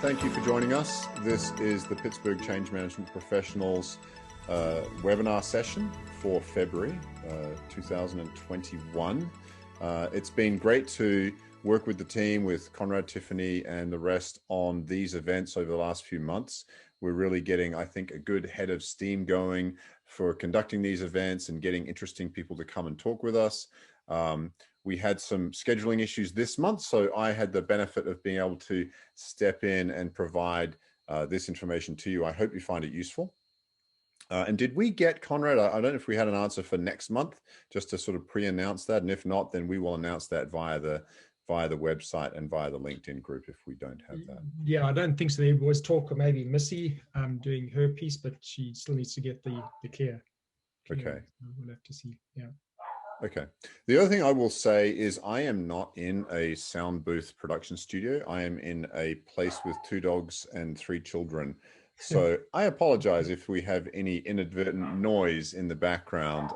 Thank you for joining us. This is the Pittsburgh Change Management Professionals webinar session for February 2021. It's been great to work with the team, with Conrad, Tiffany, and the rest on these events over the last few months. We're really getting, I think, a good head of steam going for conducting these events and getting interesting people to come and talk with us. We had some scheduling issues this month, so I had the benefit of being able to step in and provide this information to you. I hope you find it useful. And did we get, Conrad, I don't know if we had an answer for next month, just to sort of pre-announce that. And if not, then we will announce that via the website and via the LinkedIn group if we don't have that. Yeah, I don't think so. There was talk of maybe Missy doing her piece, but she still needs to get the clear. Okay. We'll have to see, yeah. Okay. The other thing I will say is I am not in a sound booth production studio. I am in a place with 2 dogs and 3 children. So I apologize if we have any inadvertent noise in the background.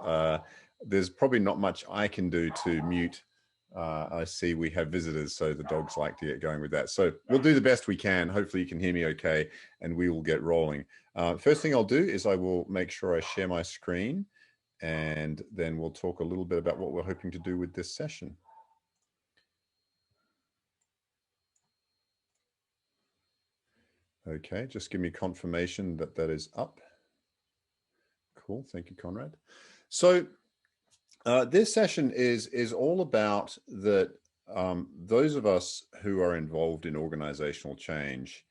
There's probably not much I can do to mute. I see we have visitors, so the dogs like to get going with that. So we'll do the best we can. Hopefully you can hear me okay, and we will get rolling. First thing I'll do is I will make sure I share my screen, and then we'll talk a little bit about what we're hoping to do with this session. Okay, just give me confirmation that that is up. Cool, thank you, Conrad. So this session is all about that those of us who are involved in organizational change,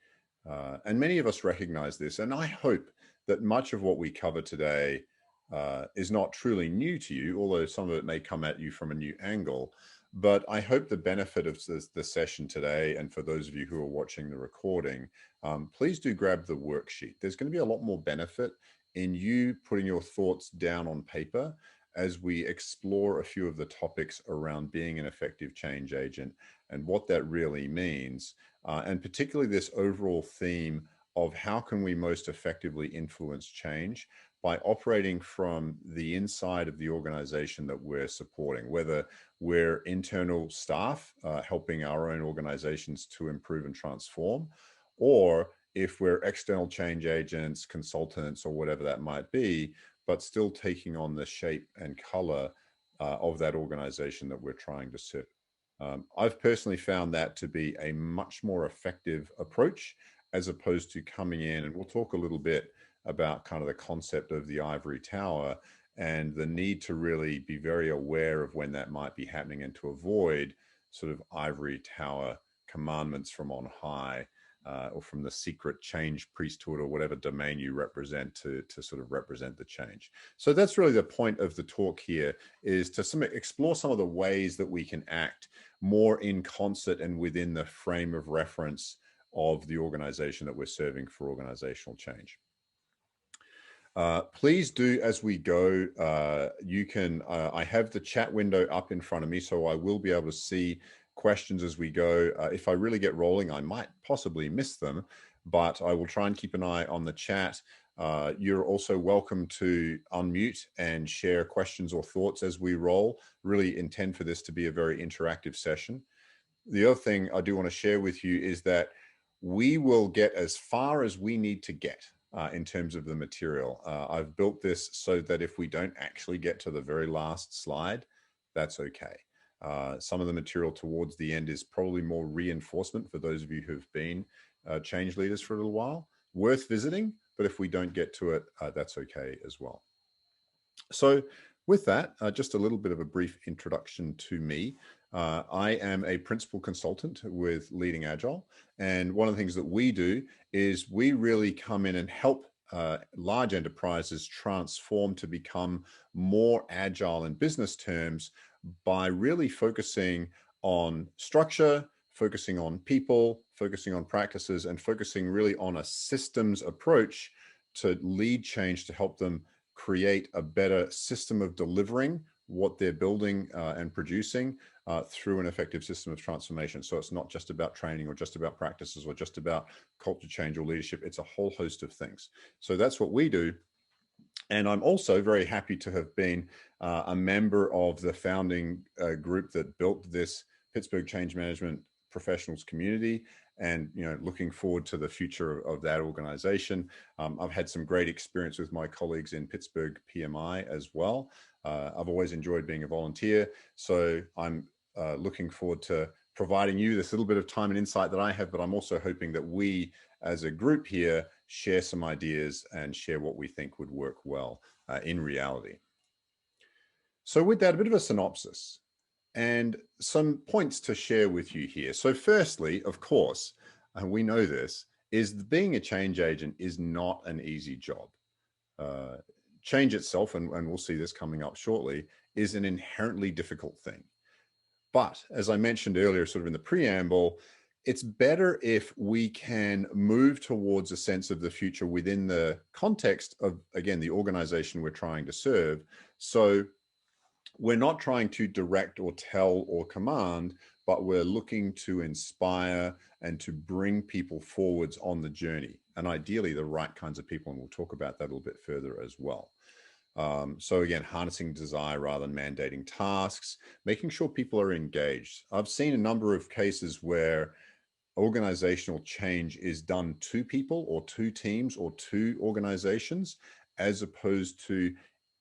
and many of us recognize this, and I hope that much of what we cover today is not truly new to you, although some of it may come at you from a new angle. But I hope the benefit of the session today, and for those of you who are watching the recording, please do grab the worksheet. There's going to be a lot more benefit in you putting your thoughts down on paper as we explore a few of the topics around being an effective change agent and what that really means, and particularly this overall theme of how can we most effectively influence change by operating from the inside of the organization that we're supporting, whether we're internal staff helping our own organizations to improve and transform, or if we're external change agents, consultants, or whatever that might be, but still taking on the shape and color of that organization that we're trying to serve. I've personally found that to be a much more effective approach as opposed to coming in, and we'll talk a little bit about kind of the concept of the ivory tower and the need to really be very aware of when that might be happening and to avoid sort of ivory tower commandments from on high or from the secret change priesthood or whatever domain you represent to sort of represent the change. So that's really the point of the talk here, is to explore some of the ways that we can act more in concert and within the frame of reference of the organization that we're serving for organizational change. Please do, as we go, you can, I have the chat window up in front of me, so I will be able to see questions as we go. If I really get rolling, I might possibly miss them, but I will try and keep an eye on the chat. You're also welcome to unmute and share questions or thoughts as we roll. Really intend for this to be a very interactive session. The other thing I do want to share with you is that we will get as far as we need to get in terms of the material. I've built this so that if we don't actually get to the very last slide, that's okay. Some of the material towards the end is probably more reinforcement for those of you who've been change leaders for a little while. Worth visiting, but if we don't get to it, that's okay as well. So with that, just a little bit of a brief introduction to me. I am a principal consultant with Leading Agile. And one of the things that we do is we really come in and help large enterprises transform to become more agile in business terms by really focusing on structure, focusing on people, focusing on practices, and focusing really on a systems approach to lead change to help them create a better system of delivering what they're building and producing through an effective system of transformation. So it's not just about training or just about practices or just about culture change or leadership. It's a whole host of things. So that's what we do. And I'm also very happy to have been a member of the founding group that built this Pittsburgh Change Management professionals community, and looking forward to the future of that organization. I've had some great experience with my colleagues in Pittsburgh PMI as well. I've always enjoyed being a volunteer, so I'm looking forward to providing you this little bit of time and insight that I have, but I'm also hoping that we as a group here share some ideas and share what we think would work well in reality. So with that, a bit of a synopsis and some points to share with you here. So firstly, of course, and we know this, is being a change agent is not an easy job. Change itself, and we'll see this coming up shortly, is an inherently difficult thing. But as I mentioned earlier, sort of in the preamble, it's better if we can move towards a sense of the future within the context of, again, the organization we're trying to serve. So we're not trying to direct or tell or command, but we're looking to inspire and to bring people forwards on the journey, and ideally the right kinds of people. And we'll talk about that a little bit further as well. So again, harnessing desire rather than mandating tasks, making sure people are engaged. I've seen a number of cases where organizational change is done to people or to teams or to organizations, as opposed to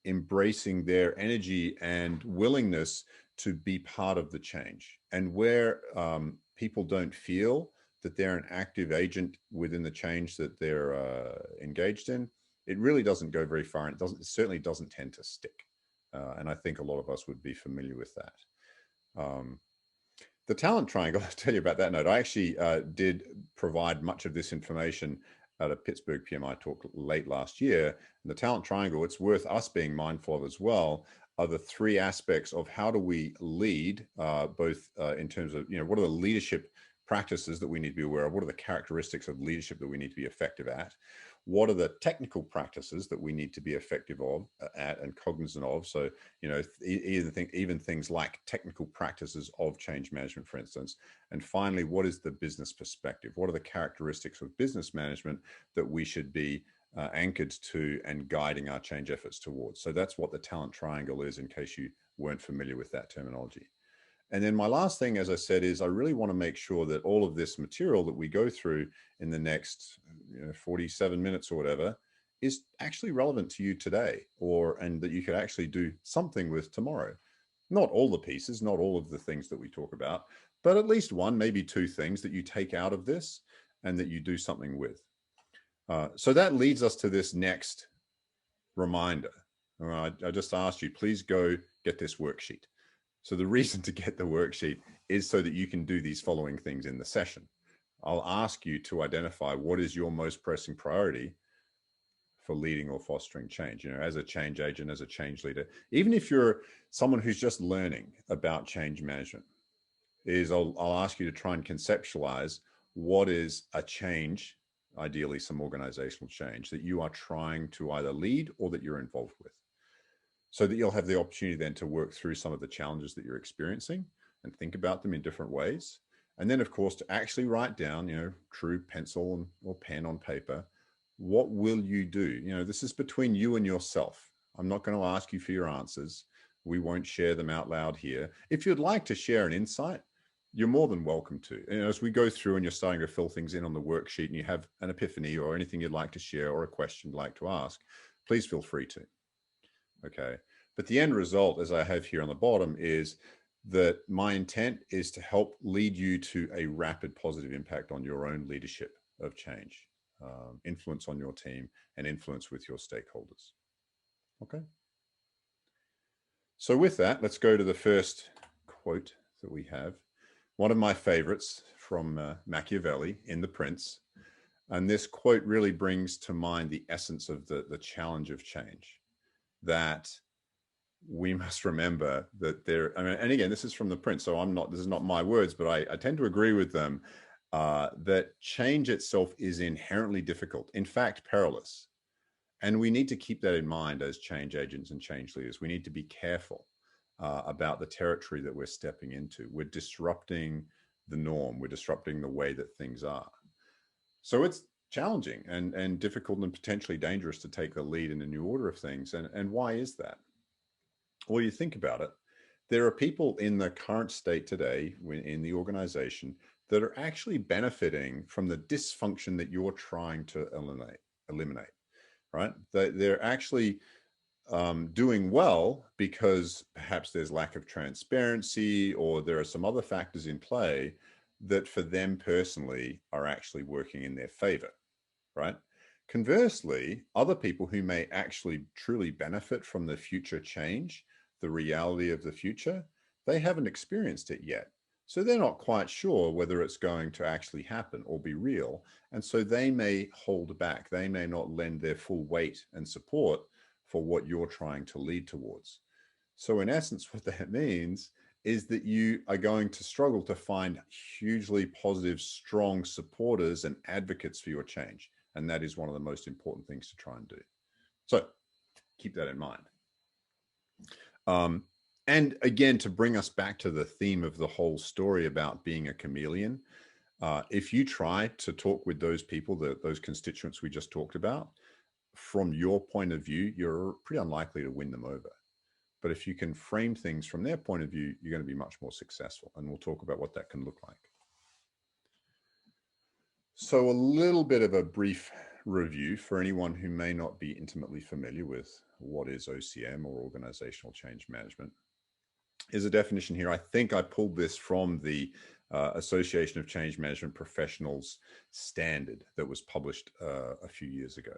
embracing their energy and willingness to be part of the change. And where people don't feel that they're an active agent within the change that they're engaged in, it really doesn't go very far, and it certainly doesn't tend to stick. And I think a lot of us would be familiar with that. The talent triangle, I'll tell you about that note. I actually did provide much of this information at a Pittsburgh PMI talk late last year. And the talent triangle, it's worth us being mindful of as well, are the three aspects of how do we lead, both in terms of, what are the leadership practices that we need to be aware of? What are the characteristics of leadership that we need to be effective at? What are the technical practices that we need to be effective at and cognizant of? So, even things like technical practices of change management, for instance. And finally, what is the business perspective? What are the characteristics of business management that we should be anchored to and guiding our change efforts towards? So that's what the talent triangle is, in case you weren't familiar with that terminology. And then my last thing, as I said, is I really want to make sure that all of this material that we go through in the next 47 minutes or whatever is actually relevant to you today, and that you could actually do something with tomorrow. Not all the pieces, not all of the things that we talk about, but at least one, maybe two things that you take out of this and that you do something with. So that leads us to this next reminder. All right, I just asked you, please go get this worksheet. So the reason to get the worksheet is so that you can do these following things in the session. I'll ask you to identify what is your most pressing priority for leading or fostering change, as a change agent, as a change leader. Even if you're someone who's just learning about change management, I'll ask you to try and conceptualize what is a change, ideally some organizational change, that you are trying to either lead or that you're involved with, so that you'll have the opportunity then to work through some of the challenges that you're experiencing and think about them in different ways. And then, of course, to actually write down, true pencil or pen on paper, what will you do? This is between you and yourself. I'm not going to ask you for your answers. We won't share them out loud here. If you'd like to share an insight, you're more than welcome to. As we go through and you're starting to fill things in on the worksheet and you have an epiphany or anything you'd like to share or a question you'd like to ask, please feel free to. Okay. But the end result, as I have here on the bottom, is that my intent is to help lead you to a rapid positive impact on your own leadership of change, influence on your team, and influence with your stakeholders. Okay. So with that, let's go to the first quote that we have. One of my favorites from Machiavelli in The Prince. And this quote really brings to mind the essence of the challenge of change, that we must remember that and again, this is from The Prince, so this is not my words, but I tend to agree with them, that change itself is inherently difficult, in fact, perilous. And we need to keep that in mind as change agents and change leaders. We need to be careful about the territory that we're stepping into. We're disrupting the norm. We're disrupting the way that things are. So it's challenging and difficult and potentially dangerous to take the lead in a new order of things. And why is that? Well, you think about it, there are people in the current state today in the organization that are actually benefiting from the dysfunction that you're trying to eliminate, right? They're actually doing well because perhaps there's lack of transparency or there are some other factors in play that for them personally are actually working in their favor, right? Conversely, other people who may actually truly benefit from the future change, the reality of the future, they haven't experienced it yet. So they're not quite sure whether it's going to actually happen or be real. And so they may hold back. They may not lend their full weight and support for what you're trying to lead towards. So in essence, what that means is that you are going to struggle to find hugely positive, strong supporters and advocates for your change. And that is one of the most important things to try and do. So keep that in mind. And again, to bring us back to the theme of the whole story about being a chameleon, if you try to talk with those people, those constituents we just talked about, from your point of view, you're pretty unlikely to win them over. But if you can frame things from their point of view, you're going to be much more successful. And we'll talk about what that can look like. So a little bit of a brief review for anyone who may not be intimately familiar with what is OCM, or Organizational Change Management. Is a definition here. I think I pulled this from the Association of Change Management Professionals standard that was published a few years ago.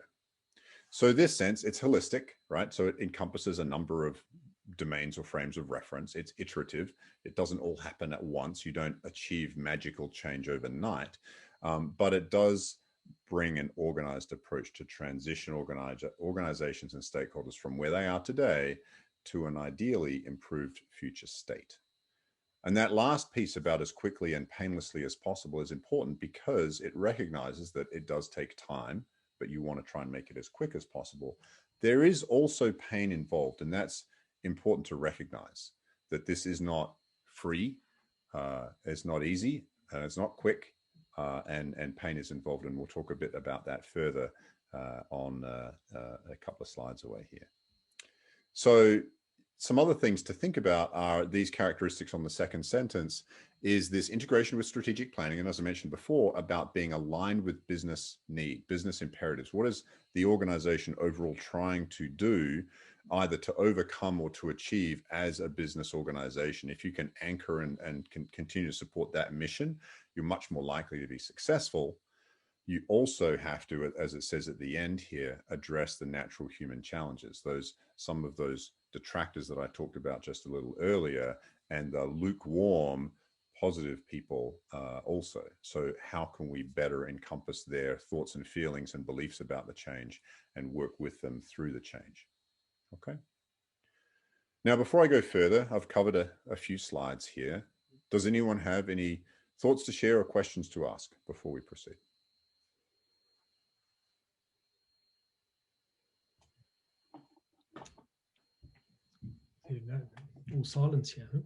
So in this sense, it's holistic, right? So it encompasses a number of domains or frames of reference. It's iterative. It doesn't all happen at once. You don't achieve magical change overnight, but it does bring an organized approach to transition organizations and stakeholders from where they are today to an ideally improved future state. And that last piece about as quickly and painlessly as possible is important because it recognizes that it does take time, but you want to try and make it as quick as possible. There is also pain involved, and that's important to recognize that this is not free, it's not easy, it's not quick, and pain is involved. And we'll talk a bit about that further on a couple of slides away here. So some other things to think about are these characteristics on the second sentence is this integration with strategic planning. And as I mentioned before, about being aligned with business need, business imperatives. What is the organization overall trying to do, either to overcome or to achieve as a business organization? If you can anchor and can continue to support that mission, you're much more likely to be successful. You also have to, as it says at the end here, address the natural human challenges, some of those detractors that I talked about just a little earlier, and the lukewarm positive people also. So how can we better encompass their thoughts and feelings and beliefs about the change and work with them through the change? Okay. Now, before I go further, I've covered a few slides here. Does anyone have any thoughts to share or questions to ask before we proceed? All silence here. Huh?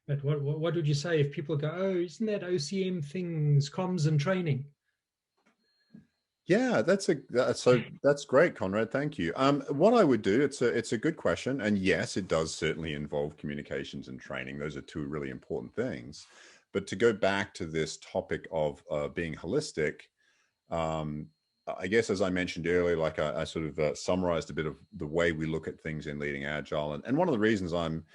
But what would you say if people go, oh, isn't that OCM things, comms and training? Yeah, that's great, Conrad. Thank you. What I would do, it's a good question, and yes, it does certainly involve communications and training. Those are two really important things. But to go back to this topic of being holistic, I guess as I mentioned earlier, like I sort of summarized a bit of the way we look at things in Leading Agile, and one of the reasons I'm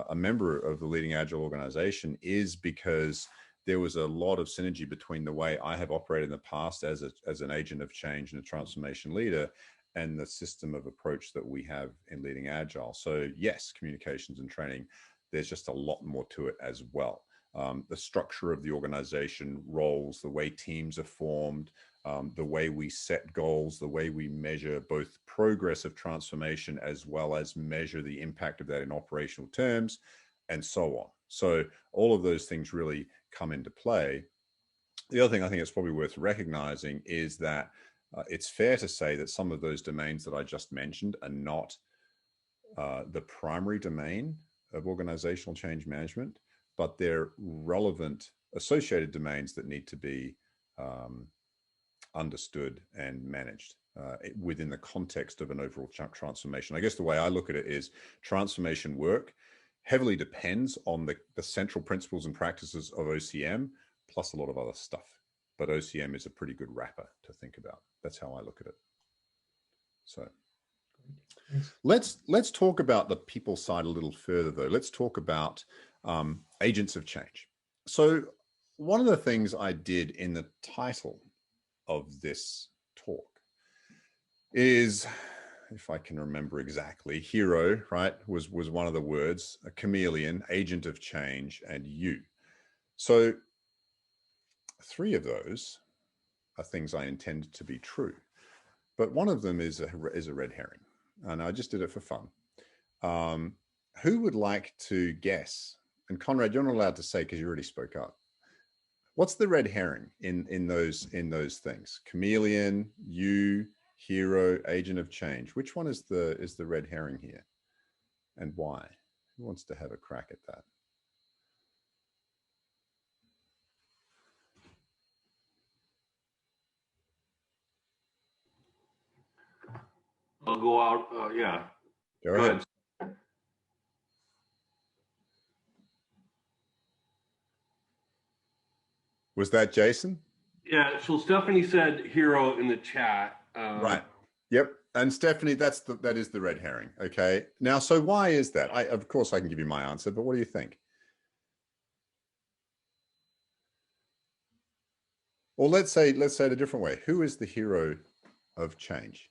a member of the Leading Agile organization is because there was a lot of synergy between the way I have operated in the past as an agent of change and a transformation leader and the system of approach that we have in Leading Agile. So yes, communications and training, there's just a lot more to it as well. The structure of the organization, roles, the way teams are formed, the way we set goals, the way we measure both progress of transformation as well as measure the impact of that in operational terms, and so on. So all of those things really come into play. The other thing I think it's probably worth recognizing is that it's fair to say that some of those domains that I just mentioned are not the primary domain of organizational change management, but they're relevant associated domains that need to be understood and managed within the context of an overall transformation. I guess the way I look at it is transformation work heavily depends on the central principles and practices of OCM, plus a lot of other stuff. But OCM is a pretty good wrapper to think about. That's how I look at it. So let's talk about the people side a little further, though. Let's talk about agents of change. So one of the things I did in the title of this talk is, if I can remember exactly, hero, right, was one of the words, a chameleon, agent of change, and you. So 3 of those are things I intend to be true, but one of them is a red herring, and I just did it for fun. Who would like to guess? And Conrad, you're not allowed to say because you already spoke up. What's the red herring in those things? Chameleon, you, hero, agent of change. Which one is the red herring here, and why? Who wants to have a crack at that? I'll go out. Yeah. Go ahead. Was that Jason? Yeah. So Stephanie said hero in the chat. Right. Yep. And Stephanie, that is the red herring. Okay. Now, so why is that? Of course I can give you my answer, but what do you think? Or let's say it a different way. Who is the hero of change?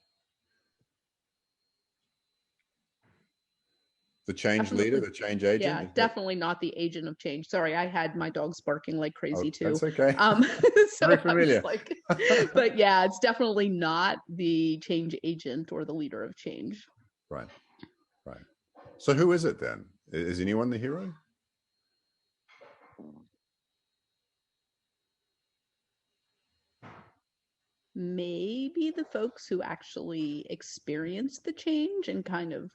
The change leader, the change agent? Yeah, definitely not the agent of change. Sorry, I had my dogs barking like crazy too. That's okay. So very familiar. But yeah, it's definitely not the change agent or the leader of change. Right, right. So who is it then? Is anyone the hero? Maybe the folks who actually experience the change and kind of,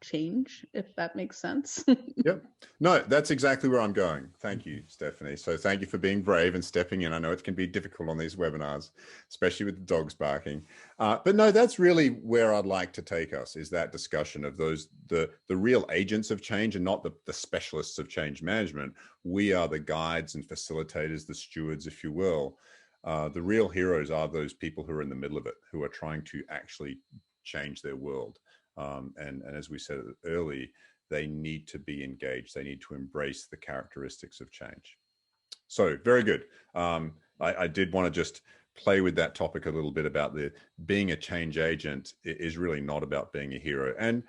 change, if that makes sense. Yep. No, that's exactly where I'm going. Thank you, Stephanie. So thank you for being brave and stepping in. I know it can be difficult on these webinars, especially with the dogs barking. But no, that's really where I'd like to take us, is that discussion of the real agents of change and not the specialists of change management. We are the guides and facilitators, the stewards, if you will. The real heroes are those people who are in the middle of it, who are trying to actually change their world. And as we said early, they need to be engaged. They need to embrace the characteristics of change. So very good. I did want to just play with that topic a little bit about being a change agent is really not about being a hero. And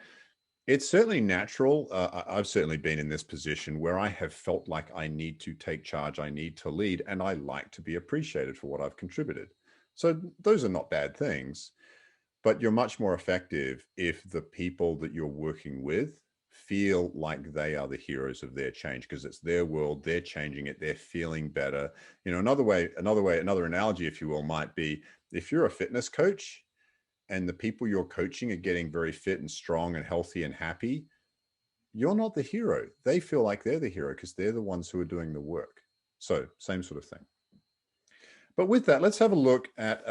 it's certainly natural. I've certainly been in this position where I have felt like I need to take charge, I need to lead, and I like to be appreciated for what I've contributed. So those are not bad things, but you're much more effective if the people that you're working with feel like they are the heroes of their change, because it's their world, they're changing it, they're feeling better. Another analogy, if you will, might be if you're a fitness coach and the people you're coaching are getting very fit and strong and healthy and happy, you're not the hero. They feel like they're the hero because they're the ones who are doing the work. So same sort of thing. But with that, let's have a look at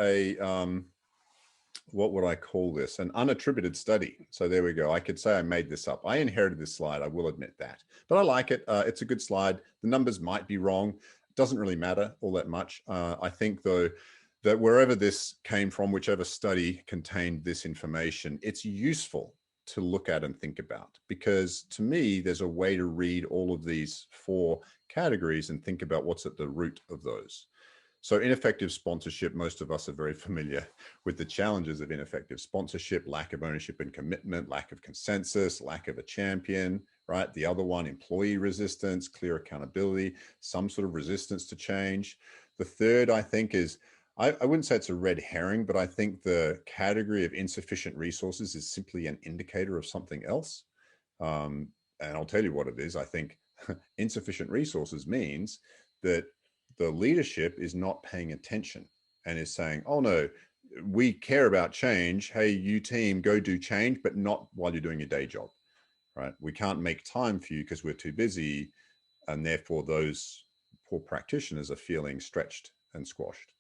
what would I call this? An unattributed study. So there we go. I could say I made this up. I inherited this slide. I will admit that, but I like it. It's a good slide. The numbers might be wrong. It doesn't really matter all that much. I think though, that wherever this came from, whichever study contained this information, it's useful to look at and think about, because to me, there's a way to read all of these 4 categories and think about what's at the root of those. So ineffective sponsorship, most of us are very familiar with the challenges of ineffective sponsorship, lack of ownership and commitment, lack of consensus, lack of a champion, right? The other one, employee resistance, clear accountability, some sort of resistance to change. The third, I think, is, I wouldn't say it's a red herring, but I think the category of insufficient resources is simply an indicator of something else. And I'll tell you what it is. I think insufficient resources means that the leadership is not paying attention and is saying, oh no, we care about change. Hey, you team, go do change, but not while you're doing your day job, right? We can't make time for you because we're too busy. And therefore those poor practitioners are feeling stretched and squashed,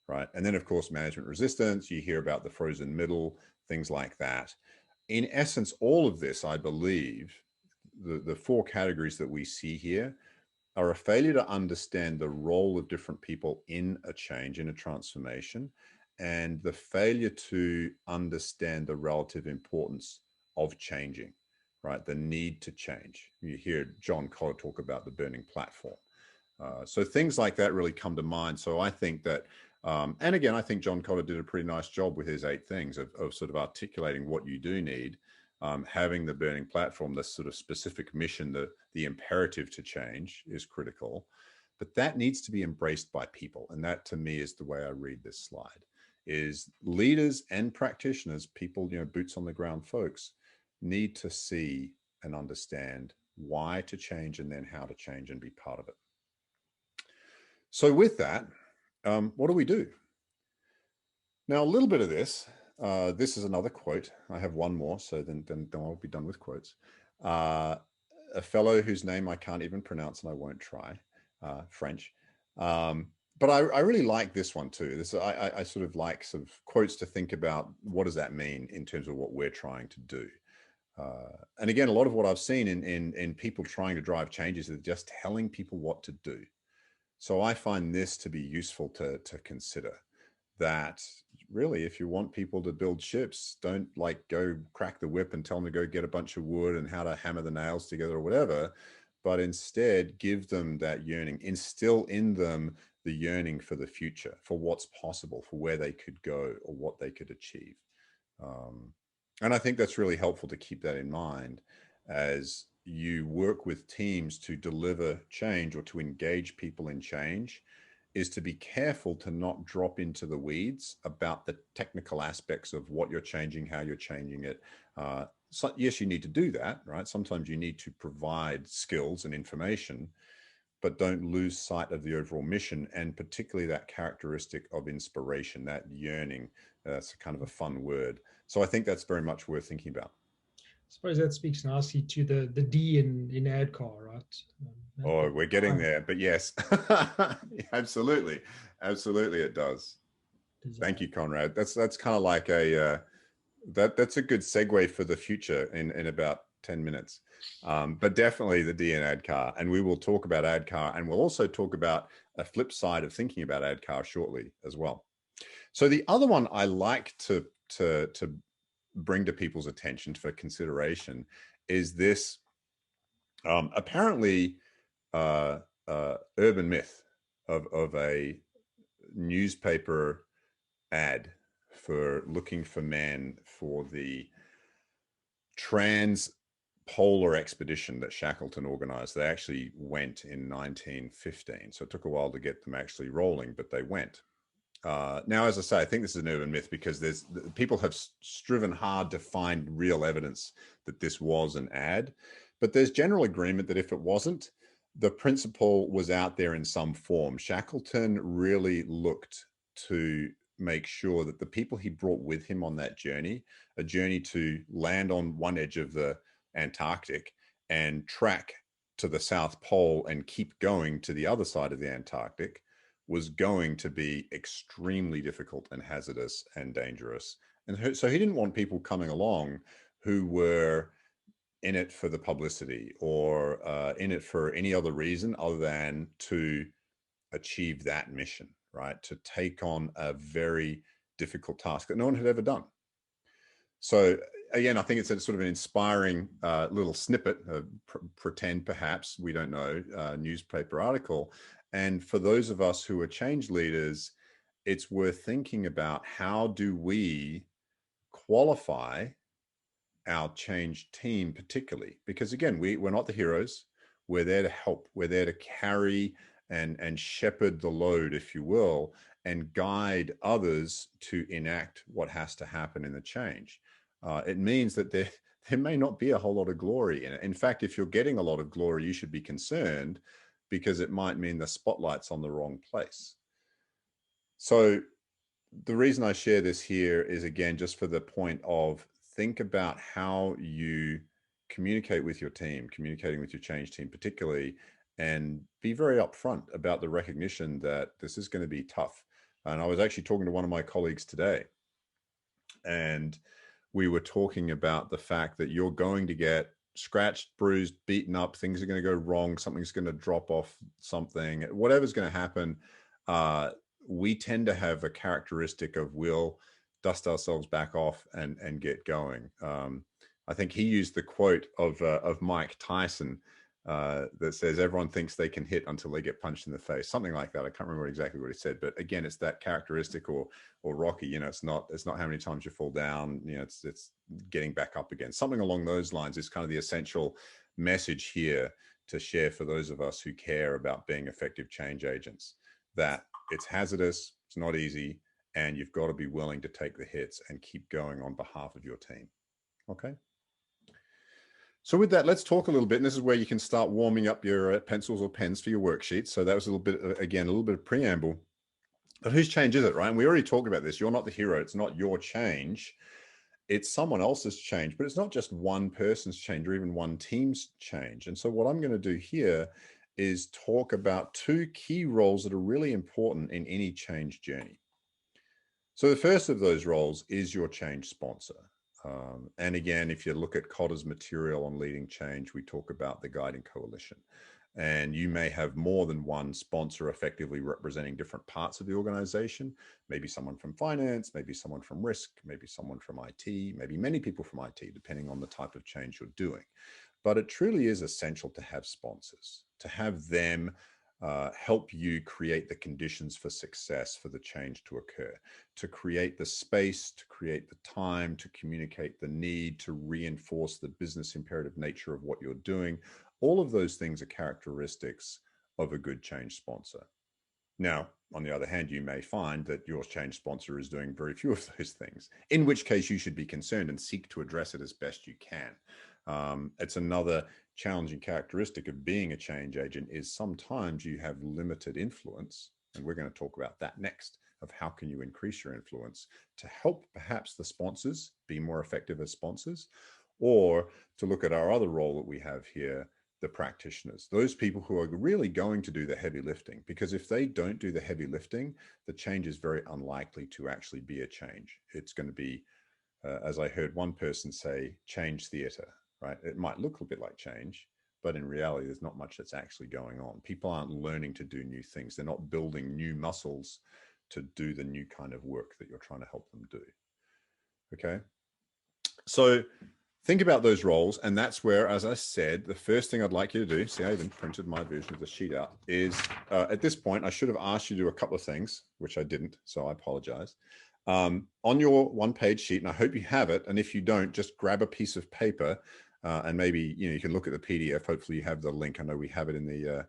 right? And then of course, management resistance, you hear about the frozen middle, things like that. In essence, all of this, I believe, the 4 categories that we see here are a failure to understand the role of different people in a change, in a transformation, and the failure to understand the relative importance of changing, right? The need to change. You hear John Kotter talk about the burning platform. So things like that really come to mind. So I think that, and again, I think John Kotter did a pretty nice job with his 8 things of sort of articulating what you do need. Having the burning platform, this sort of specific mission, the imperative to change is critical, but that needs to be embraced by people. And that to me is the way I read this slide, is leaders and practitioners, people, boots on the ground folks, need to see and understand why to change and then how to change and be part of it. So with that, what do we do? Now, a little bit of this, this is another quote. I have one more, so then I'll be done with quotes. A fellow whose name I can't even pronounce and I won't try, French. But I really like this one too. This I sort of like sort of quotes to think about what does that mean in terms of what we're trying to do. And again, a lot of what I've seen in people trying to drive changes is just telling people what to do. So I find this to be useful to consider, that really, if you want people to build ships, don't like go crack the whip and tell them to go get a bunch of wood and how to hammer the nails together or whatever, but instead give them that yearning, instill in them the yearning for the future, for what's possible, for where they could go or what they could achieve. And I think that's really helpful to keep that in mind as you work with teams to deliver change or to engage people in change, is to be careful to not drop into the weeds about the technical aspects of what you're changing, how you're changing it. So yes, you need to do that, right? Sometimes you need to provide skills and information, but don't lose sight of the overall mission, and particularly that characteristic of inspiration, that yearning. That's kind of a fun word. So I think that's very much worth thinking about. I suppose that speaks nicely to the D in ADKAR, right? Oh, we're getting there, but yes, absolutely, absolutely, it does. Thank you, Conrad. That's kind of like a that's a good segue for the future in about 10 minutes. But definitely the D in ADKAR, and we will talk about ADKAR, and we'll also talk about a flip side of thinking about ADKAR shortly as well. So the other one I like to bring to people's attention for consideration is this apparently urban myth of a newspaper ad for looking for men for the trans-polar expedition that Shackleton organized. They actually went in 1915, so it took a while to get them actually rolling, but they went. Now, as I say, I think this is an urban myth because people have striven hard to find real evidence that this was an ad, but there's general agreement that if it wasn't, the principle was out there in some form. Shackleton really looked to make sure that the people he brought with him on that journey, a journey to land on one edge of the Antarctic and track to the South Pole and keep going to the other side of the Antarctic, was going to be extremely difficult and hazardous and dangerous. And so he didn't want people coming along who were in it for the publicity or in it for any other reason other than to achieve that mission, right? To take on a very difficult task that no one had ever done. So again, I think it's a sort of an inspiring little snippet, pretend perhaps, we don't know, newspaper article. And for those of us who are change leaders, it's worth thinking about how do we qualify our change team particularly, because again, we're not the heroes. We're there to help. We're there to carry and shepherd the load, if you will, and guide others to enact what has to happen in the change. It means that there may not be a whole lot of glory in it. In fact, if you're getting a lot of glory, you should be concerned, because it might mean the spotlight's on the wrong place. So the reason I share this here is, again, just for the point of think about how you communicate with your team, communicating with your change team particularly, and be very upfront about the recognition that this is going to be tough. And I was actually talking to one of my colleagues today, and we were talking about the fact that you're going to get scratched, bruised, beaten up, things are going to go wrong, something's going to drop off something, whatever's going to happen, we tend to have a characteristic of we'll dust ourselves back off and get going. I think he used the quote of Mike Tyson that says everyone thinks they can hit until they get punched in the face, something like that. I can't remember exactly what he said, but again, it's that characteristic, or Rocky. You know, it's not how many times you fall down. You know, it's getting back up again. Something along those lines is kind of the essential message here to share for those of us who care about being effective change agents. That it's hazardous, it's not easy, and you've got to be willing to take the hits and keep going on behalf of your team. Okay. So with that, let's talk a little bit, and this is where you can start warming up your pencils or pens for your worksheets. So that was a little bit, again, a little bit of preamble. But whose change is it, right? And we already talked about this. You're not the hero. It's not your change. It's someone else's change, but it's not just one person's change or even one team's change. And so what I'm going to do here is talk about two key roles that are really important in any change journey. So the first of those roles is your change sponsor. And again, if you look at Kotter's material on leading change, we talk about the guiding coalition. And you may have more than one sponsor effectively representing different parts of the organization. Maybe someone from finance, maybe someone from risk, maybe someone from IT, maybe many people from IT, depending on the type of change you're doing. But it truly is essential to have sponsors, to have them help you create the conditions for success for the change to occur, to create the space, to create the time, to communicate the need, to reinforce the business imperative nature of what you're doing. All of those things are characteristics of a good change sponsor. Now, on the other hand, you may find that your change sponsor is doing very few of those things, in which case you should be concerned and seek to address it as best you can. It's another challenging characteristic of being a change agent is sometimes you have limited influence, and we're going to talk about that next, of how can you increase your influence to help perhaps the sponsors be more effective as sponsors, or to look at our other role that we have here, the practitioners, those people who are really going to do the heavy lifting, because if they don't do the heavy lifting, the change is very unlikely to actually be a change. It's going to be, as I heard one person say, change theater. Right? It might look a bit like change, but in reality, there's not much that's actually going on. People aren't learning to do new things. They're not building new muscles to do the new kind of work that you're trying to help them do. Okay. So think about those roles. And that's where, as I said, the first thing I'd like you to do, see, I even printed my version of the sheet out, is at this point, I should have asked you to do a couple of things, which I didn't. So I apologize. On your one-page sheet, and I hope you have it. And if you don't, just grab a piece of paper. And maybe, you can look at the PDF. Hopefully you have the link. I know we have it in the,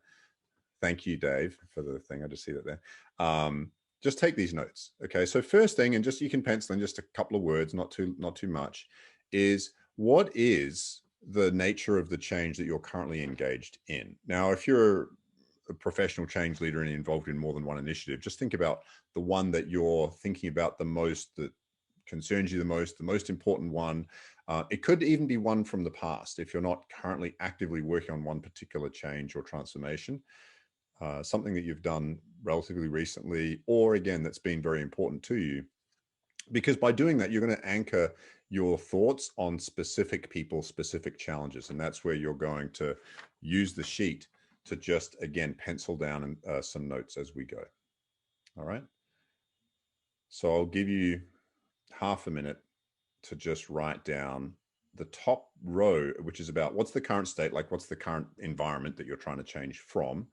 thank you, Dave, for the thing. I just see that there. Just take these notes. Okay. So first thing, and just, you can pencil in just a couple of words, not too much, is what is the nature of the change that you're currently engaged in? Now, if you're a professional change leader and involved in more than one initiative, just think about the one that you're thinking about the most, that concerns you the most important one. It could even be one from the past if you're not currently actively working on one particular change or transformation, something that you've done relatively recently, or again, that's been very important to you. Because by doing that, you're going to anchor your thoughts on specific people, specific challenges. And that's where you're going to use the sheet to just, again, pencil down some notes as we go. All right. So I'll give you half a minute to just write down the top row, which is about what's the current state, like what's the current environment that you're trying to change from?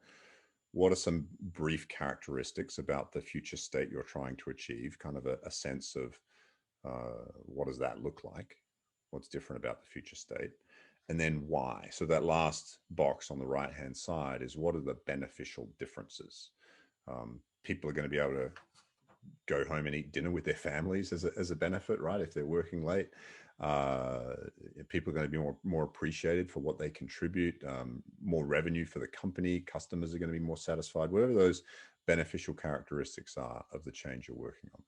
What are some brief characteristics about the future state you're trying to achieve? Kind of a sense of what does that look like? What's different about the future state? And then why? So that last box on the right-hand side is what are the beneficial differences? People are going to be able to go home and eat dinner with their families as a benefit, right? If they're working late, people are going to be more appreciated for what they contribute, more revenue for the company, customers are going to be more satisfied, whatever those beneficial characteristics are of the change you're working on.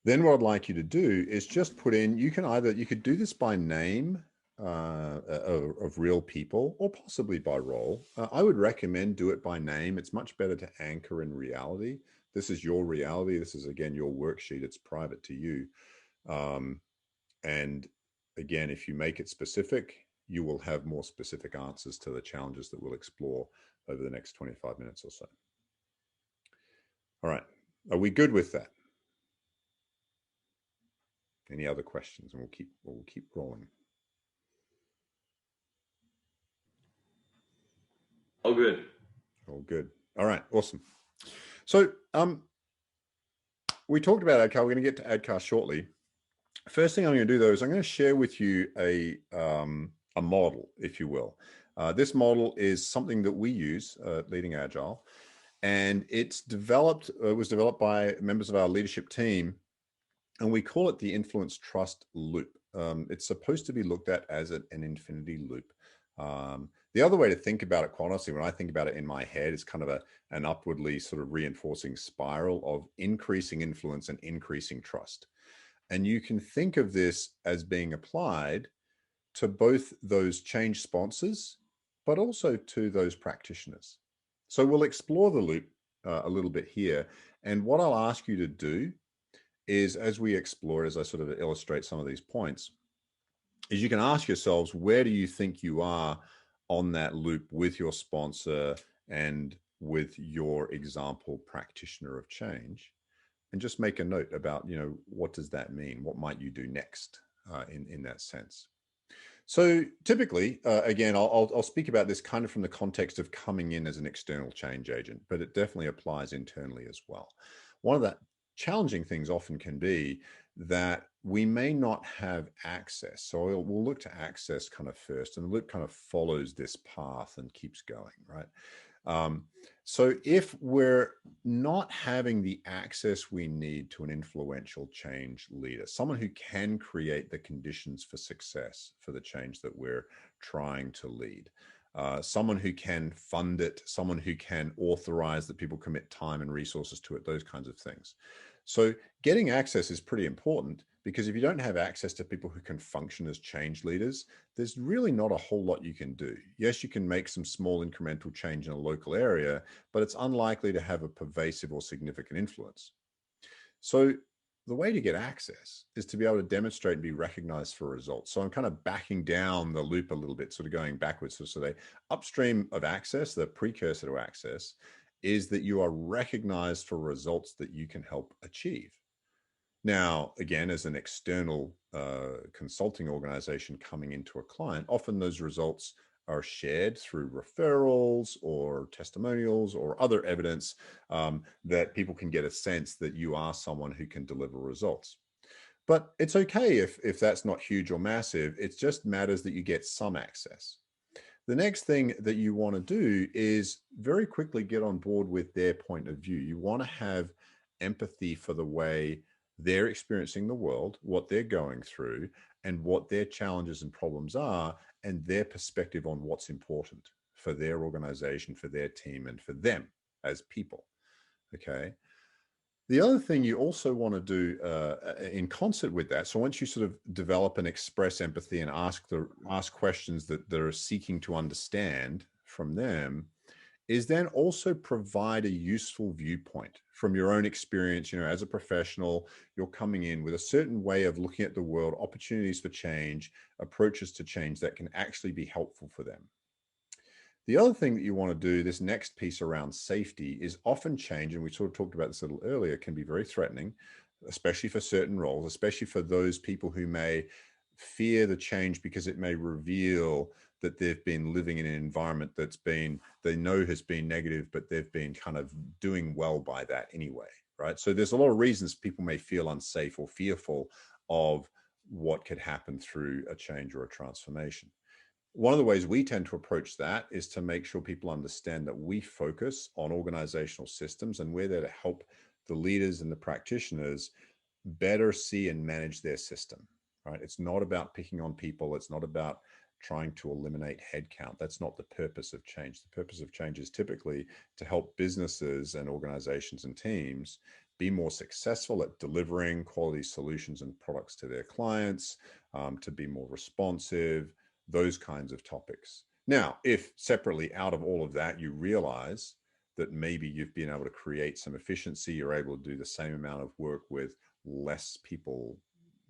Then what I'd like you to do is just put in, you could do this by name of real people, or possibly by role. I would recommend do it by name. It's much better to anchor in reality. This is your reality. This is, again, your worksheet. It's private to you. And again, if you make it specific, you will have more specific answers to the challenges that we'll explore over the next 25 minutes or so. All right, are we good with that? Any other questions? And we'll keep rolling. All good. All good. All right, awesome. So we talked about ADKAR. We're going to get to ADKAR shortly. First thing I'm going to do, though, is I'm going to share with you a model, if you will. This model is something that we use, Leading Agile, and it was developed by members of our leadership team, and we call it the influence trust loop. It's supposed to be looked at as an infinity loop. The other way to think about it, quite honestly, when I think about it in my head, it's kind of an upwardly sort of reinforcing spiral of increasing influence and increasing trust. And you can think of this as being applied to both those change sponsors, but also to those practitioners. So we'll explore the loop a little bit here. And what I'll ask you to do is, as we explore, as I sort of illustrate some of these points, is you can ask yourselves, where do you think you are on that loop with your sponsor and with your example practitioner of change? And just make a note about, what does that mean? What might you do next in that sense? So typically, again, I'll speak about this kind of from the context of coming in as an external change agent, but it definitely applies internally as well. One of the challenging things often can be that we may not have access. So we'll look to access kind of first, and the loop kind of follows this path and keeps going, right? So if we're not having the access we need to an influential change leader, someone who can create the conditions for success for the change that we're trying to lead, someone who can fund it, someone who can authorize that people commit time and resources to it, those kinds of things. So getting access is pretty important, because if you don't have access to people who can function as change leaders, there's really not a whole lot you can do. Yes, you can make some small incremental change in a local area, but it's unlikely to have a pervasive or significant influence. So the way to get access is to be able to demonstrate and be recognized for results. So I'm kind of backing down the loop a little bit, sort of going backwards. So the upstream of access, the precursor to access, is that you are recognized for results that you can help achieve. Now, again, as an external consulting organization coming into a client, often those results are shared through referrals or testimonials or other evidence that people can get a sense that you are someone who can deliver results. But it's okay if that's not huge or massive. It just matters that you get some access. The next thing that you want to do is very quickly get on board with their point of view. You want to have empathy for the way they're experiencing the world, what they're going through, and what their challenges and problems are, and their perspective on what's important for their organization, for their team, and for them as people. Okay. The other thing you also want to do in concert with that, so once you sort of develop and express empathy and ask questions that they're seeking to understand from them, is then also provide a useful viewpoint from your own experience. As a professional, you're coming in with a certain way of looking at the world, opportunities for change, approaches to change that can actually be helpful for them. The other thing that you want to do, this next piece around safety, is often change, and we sort of talked about this a little earlier, can be very threatening, especially for certain roles, especially for those people who may fear the change because it may reveal that they've been living in an environment they know has been negative, but they've been kind of doing well by that anyway, right? So there's a lot of reasons people may feel unsafe or fearful of what could happen through a change or a transformation. One of the ways we tend to approach that is to make sure people understand that we focus on organizational systems, and we're there to help the leaders and the practitioners better see and manage their system, right? It's not about picking on people. It's not about trying to eliminate headcount. That's not the purpose of change. The purpose of change is typically to help businesses and organizations and teams be more successful at delivering quality solutions and products to their clients, to be more responsive, those kinds of topics. Now, if separately out of all of that, you realize that maybe you've been able to create some efficiency, you're able to do the same amount of work with less people,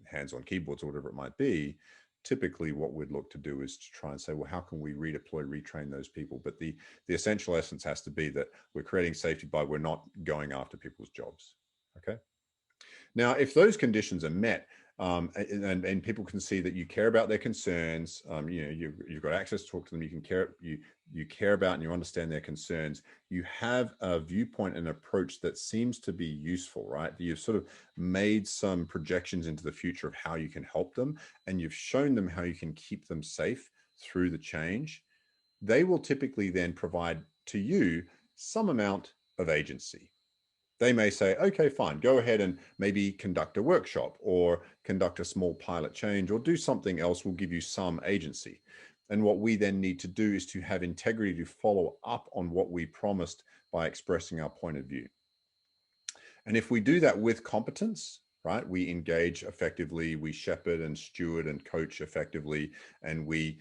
hands on keyboards or whatever it might be, typically what we'd look to do is to try and say, well, how can we redeploy, retrain those people? But the essential essence has to be that we're creating safety by we're not going after people's jobs. Okay. Now, if those conditions are met, and people can see that you care about their concerns, you've got access to talk to them, you care about and you understand their concerns, you have a viewpoint and approach that seems to be useful, right? You've sort of made some projections into the future of how you can help them, and you've shown them how you can keep them safe through the change. They will typically then provide to you some amount of agency. They may say, okay, fine, go ahead and maybe conduct a workshop or conduct a small pilot change or do something else. We'll give you some agency. And what we then need to do is to have integrity to follow up on what we promised by expressing our point of view. And if we do that with competence, right, we engage effectively, we shepherd and steward and coach effectively, and we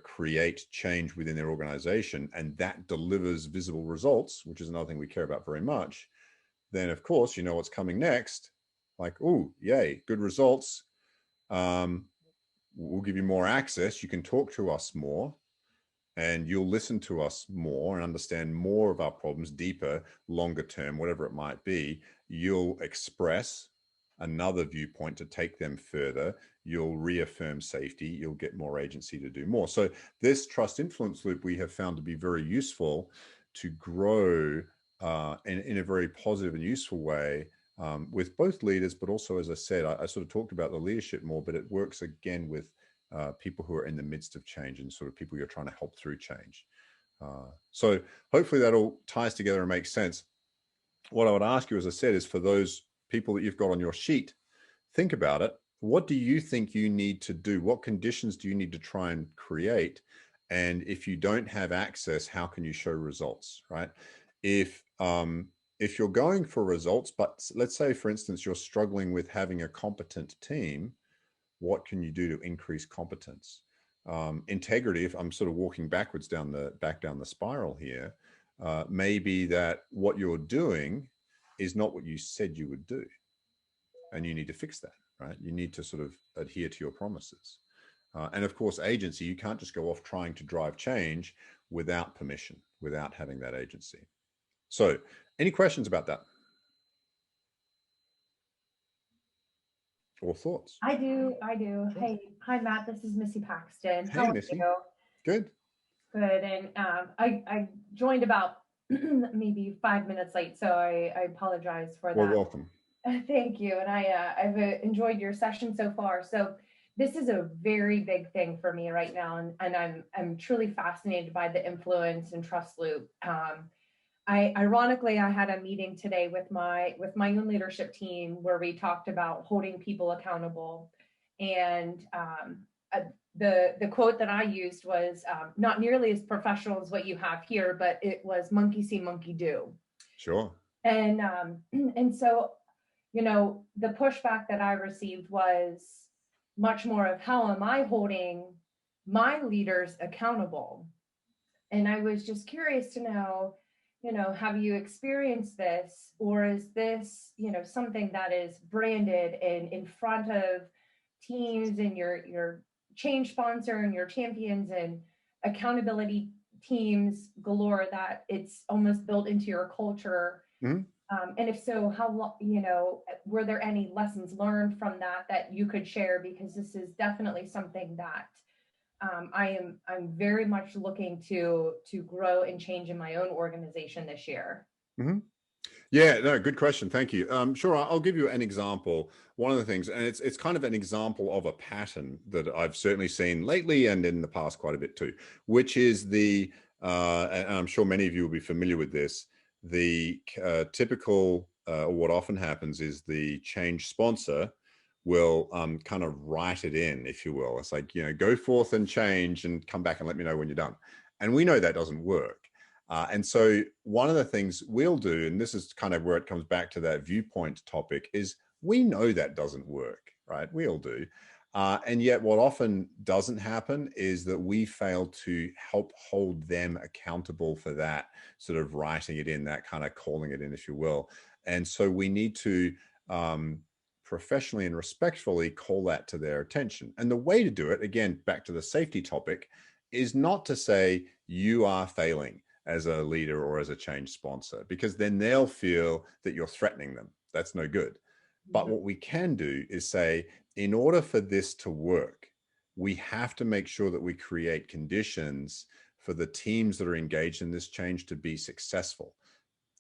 create change within their organization, and that delivers visible results, which is another thing we care about very much, then of course, you know what's coming next. Like, oh, yay, good results. We'll give you more access. You can talk to us more, and you'll listen to us more and understand more of our problems deeper, longer term, whatever it might be. You'll express another viewpoint to take them further. You'll reaffirm safety. You'll get more agency to do more. So this trust influence loop we have found to be very useful to grow in a very positive and useful way with both leaders, but also, as I said, I sort of talked about the leadership more, but it works again with people who are in the midst of change and sort of people you're trying to help through change. So hopefully that all ties together and makes sense. What I would ask you, as I said, is for those people that you've got on your sheet, think about it. What do you think you need to do? What conditions do you need to try and create? And if you don't have access, how can you show results, right? If you're going for results, but let's say, for instance, you're struggling with having a competent team, what can you do to increase competence? Integrity, if I'm sort of walking backwards back down the spiral here, maybe that what you're doing is not what you said you would do. And you need to fix that, right? You need to sort of adhere to your promises. And of course, agency, you can't just go off trying to drive change without permission, without having that agency. So any questions about that? Or thoughts? I do. Hey, hi, Matt. This is Missy Paxton. Hey, Missy. You? Good. Good. And I joined about maybe 5 minutes late, so I apologize for that. Well, welcome. Thank you. And I've enjoyed your session so far. So this is a very big thing for me right now, and I'm truly fascinated by the influence and trust loop. Ironically, I had a meeting today with my own leadership team where we talked about holding people accountable, and the quote that I used was not nearly as professional as what you have here, but it was monkey see, monkey do. Sure. And so, you know, the pushback that I received was much more of how am I holding my leaders accountable? And I was just curious to know, you know, have you experienced this, or is this, you know, something that is branded and in front of teams and your change sponsor and your champions and accountability teams galore, that it's almost built into your culture? Mm-hmm. And if so, how, you know, were there any lessons learned from that you could share? Because this is definitely something that I'm very much looking to grow and change in my own organization this year. Mm-hmm. Yeah, no, good question. Thank you. Sure, I'll give you an example. One of the things, and it's kind of an example of a pattern that I've certainly seen lately and in the past quite a bit too, which is and I'm sure many of you will be familiar with this, the typical, or what often happens is the change sponsor will kind of write it in, if you will. It's like, you know, go forth and change and come back and let me know when you're done. And we know that doesn't work. And so one of the things we'll do, and this is kind of where it comes back to that viewpoint topic, is we know that doesn't work, right? We all do. And yet what often doesn't happen is that we fail to help hold them accountable for that, sort of writing it in, that kind of calling it in, if you will. And so we need to professionally and respectfully call that to their attention. And the way to do it, again, back to the safety topic, is not to say you are failing as a leader or as a change sponsor, because then they'll feel that you're threatening them. That's no good. But what we can do is say, in order for this to work, we have to make sure that we create conditions for the teams that are engaged in this change to be successful.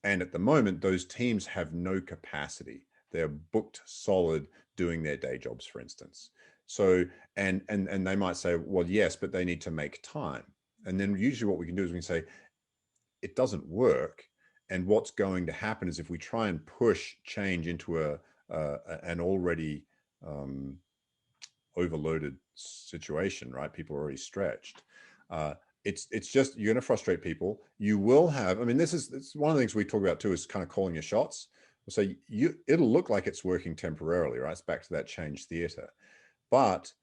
And at the moment, those teams have no capacity. They're booked solid doing their day jobs, for instance. So, and they might say, well, yes, but they need to make time. And then usually what we can do is we can say, it doesn't work. And what's going to happen is if we try and push change into an already overloaded situation, right? People are already stretched. It's just, you're going to frustrate people. You will have, I mean, it's one of the things we talk about too, is kind of calling your shots. So it'll look like it's working temporarily, right? It's back to that change theater, but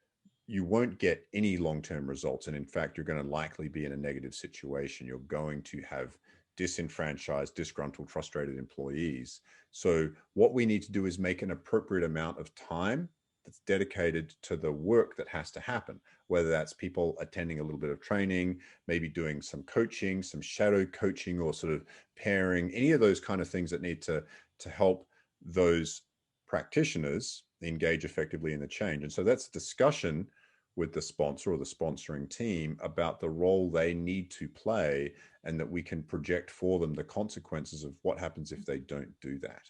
you won't get any long-term results. And in fact, you're going to likely be in a negative situation. You're going to have disenfranchised, disgruntled, frustrated employees. So what we need to do is make an appropriate amount of time that's dedicated to the work that has to happen, whether that's people attending a little bit of training, maybe doing some coaching, some shadow coaching, or sort of pairing, any of those kind of things that need to help those practitioners engage effectively in the change. And so that's a discussion with the sponsor or the sponsoring team about the role they need to play, and that we can project for them the consequences of what happens if they don't do that.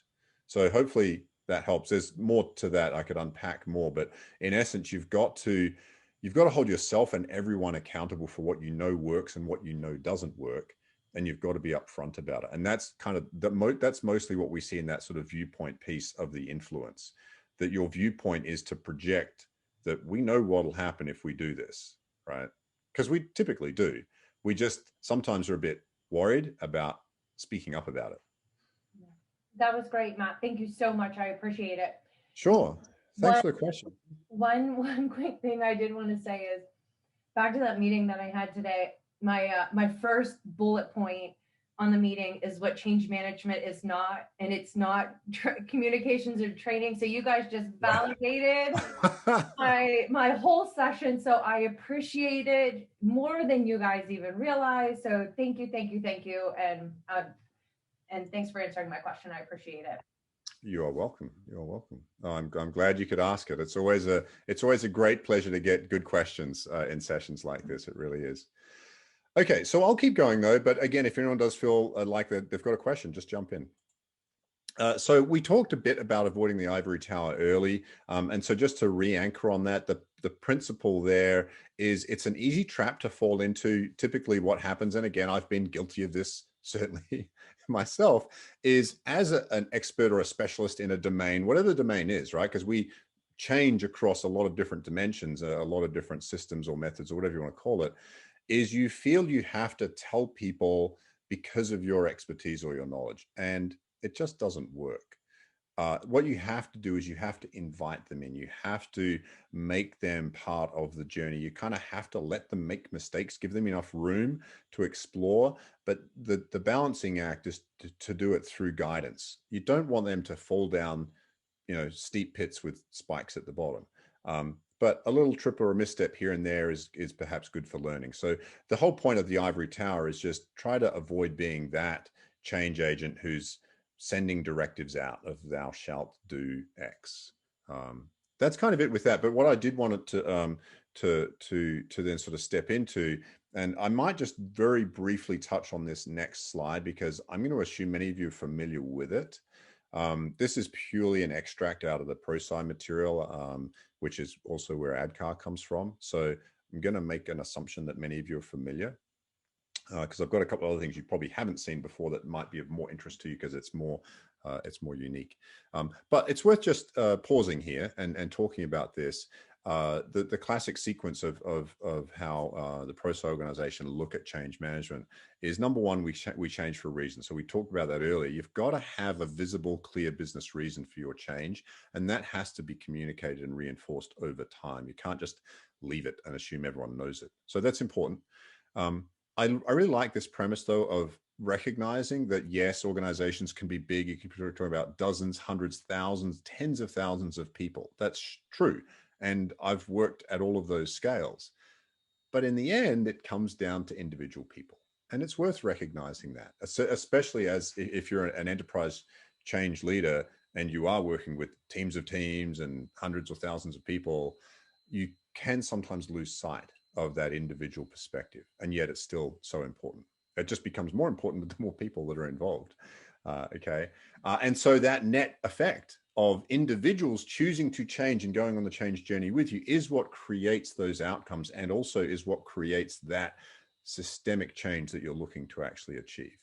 So hopefully that helps. There's more to that. I could unpack more, but in essence, you've got to hold yourself and everyone accountable for what you know works and what you know doesn't work. And you've got to be upfront about it. And that's kind of that's mostly what we see in that sort of viewpoint piece of the influence, that your viewpoint is to project that we know what'll happen if we do this, right? Because we typically do. We just sometimes are a bit worried about speaking up about it. That was great, Matt. Thank you so much. I appreciate it. Sure. Thanks for the question. One quick thing I did want to say is back to that meeting that I had today. My first bullet point on the meeting is what change management is not, and it's not communications or training. So you guys just validated my whole session. So I appreciate it more than you guys even realize. So thank you, and thanks for answering my question. I appreciate it. You are welcome. You're welcome. Oh, I'm glad you could ask it. It's always a great pleasure to get good questions in sessions like this. It really is. Okay, so I'll keep going though. But again, if anyone does feel like that they've got a question, just jump in. So we talked a bit about avoiding the ivory tower early. And so just to re-anchor on that, the principle there is it's an easy trap to fall into. Typically what happens, and again, I've been guilty of this certainly myself, is as an expert or a specialist in a domain, whatever the domain is, right? Because we change across a lot of different dimensions, a lot of different systems or methods or whatever you want to call it, is you feel you have to tell people because of your expertise or your knowledge. And it just doesn't work. What you have to do is you have to invite them in. You have to make them part of the journey. You kind of have to let them make mistakes, give them enough room to explore. But the balancing act is to do it through guidance. You don't want them to fall down, steep pits with spikes at the bottom. But a little trip or a misstep here and there is perhaps good for learning. So the whole point of the ivory tower is just try to avoid being that change agent who's sending directives out of thou shalt do X. That's kind of it with that. But what I did want it to then sort of step into, and I might just very briefly touch on this next slide because I'm going to assume many of you are familiar with it. This is purely an extract out of the PSTIR material, which is also where ADKAR comes from. So I'm going to make an assumption that many of you are familiar. Because I've got a couple of other things you probably haven't seen before that might be of more interest to you because it's more unique. But it's worth just pausing here and talking about this. The classic sequence of how the PSTIR organization look at change management is, number one, we change for a reason. So we talked about that earlier. You've got to have a visible, clear business reason for your change, and that has to be communicated and reinforced over time. You can't just leave it and assume everyone knows it. So that's important. I really like this premise, though, of recognizing that yes, organizations can be big. You can be talking about dozens, hundreds, thousands, tens of thousands of people. That's true. And I've worked at all of those scales. But in the end, it comes down to individual people. And it's worth recognizing that, especially as if you're an enterprise change leader and you are working with teams of teams and hundreds or thousands of people, you can sometimes lose sight of that individual perspective. And yet it's still so important. It just becomes more important the more people that are involved. And so that net effect of individuals choosing to change and going on the change journey with you is what creates those outcomes, and also is what creates that systemic change that you're looking to actually achieve,